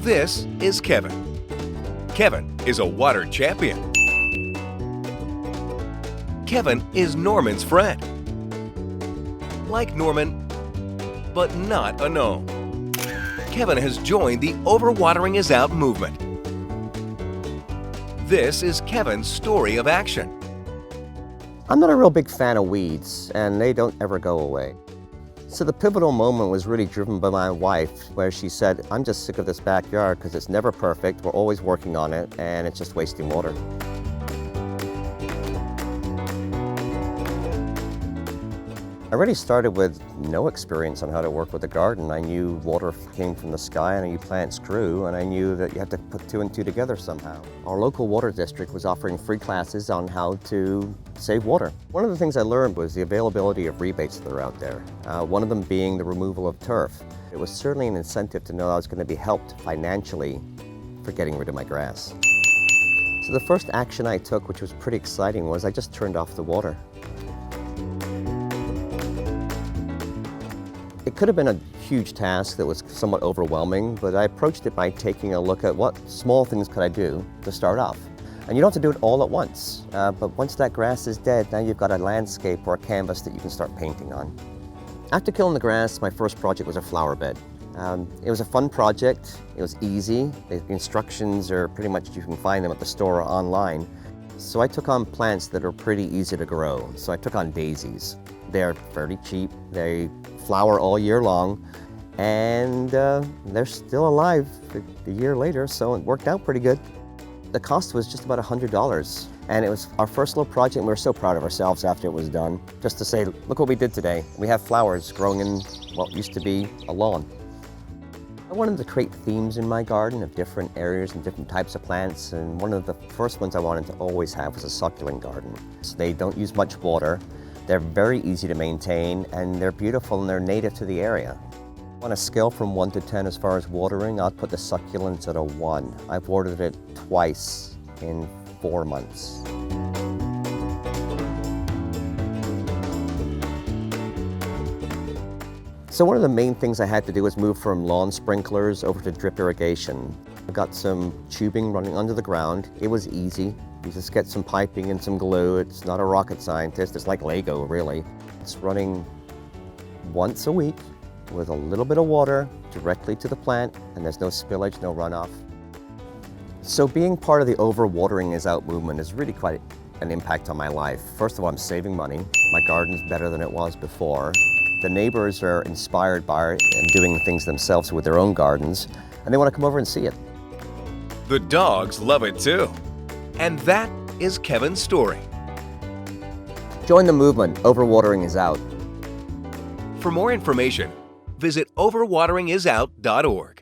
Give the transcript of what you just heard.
This is Kevin. Kevin is a water champion. Kevin is Norman's friend. Like Norman, but not a gnome. Kevin has joined the Overwatering Is Out movement. This is Kevin's story of action. I'm not a real big fan of weeds, and they don't ever go away. So the pivotal moment was really driven by my wife, where she said, I'm just sick of this backyard because it's never perfect, we're always working on it, and it's just wasting water. I really started with no experience on how to work with a garden. I knew water came from the sky, and I knew plants grew, and I knew that you had to put two and two together somehow. Our local water district was offering free classes on how to save water. One of the things I learned was the availability of rebates that are out there, one of them being the removal of turf. It was certainly an incentive to know I was going to be helped financially for getting rid of my grass. So the first action I took, which was pretty exciting, was I just turned off the water. It could have been a huge task that was somewhat overwhelming, but I approached it by taking a look at what small things could I do to start off. And you don't have to do it all at once, but once that grass is dead, now you've got a landscape or a canvas that you can start painting on. After killing the grass, my first project was a flower bed. It was a fun project, it was easy, the instructions are pretty much, you can find them at the store or online. So I took on plants that are pretty easy to grow. So I took on daisies. They're fairly cheap, they flower all year long, and they're still alive a year later, so it worked out pretty good. The cost was just about $100, and it was our first little project, and we were so proud of ourselves after it was done, just to say, look what we did today. We have flowers growing in what used to be a lawn. I wanted to create themes in my garden of different areas and different types of plants, and one of the first ones I wanted to always have was a succulent garden. So they don't use much water, they're very easy to maintain, and they're beautiful and they're native to the area. On a scale from 1 to 10 as far as watering, I'll put the succulents at a 1. I've watered it twice in 4 months. So one of the main things I had to do was move from lawn sprinklers over to drip irrigation. I got some tubing running under the ground. It was easy. You just get some piping and some glue. It's not a rocket scientist. It's like Lego, really. It's running once a week with a little bit of water directly to the plant, and there's no spillage, no runoff. So being part of the Overwatering Is Out movement is really quite an impact on my life. First of all, I'm saving money. My garden's better than it was before. The neighbors are inspired by it and doing things themselves with their own gardens, and they want to come over and see it. The dogs love it too. And that is Kevin's story. Join the movement. Overwatering is out. For more information, visit overwateringIsOut.org.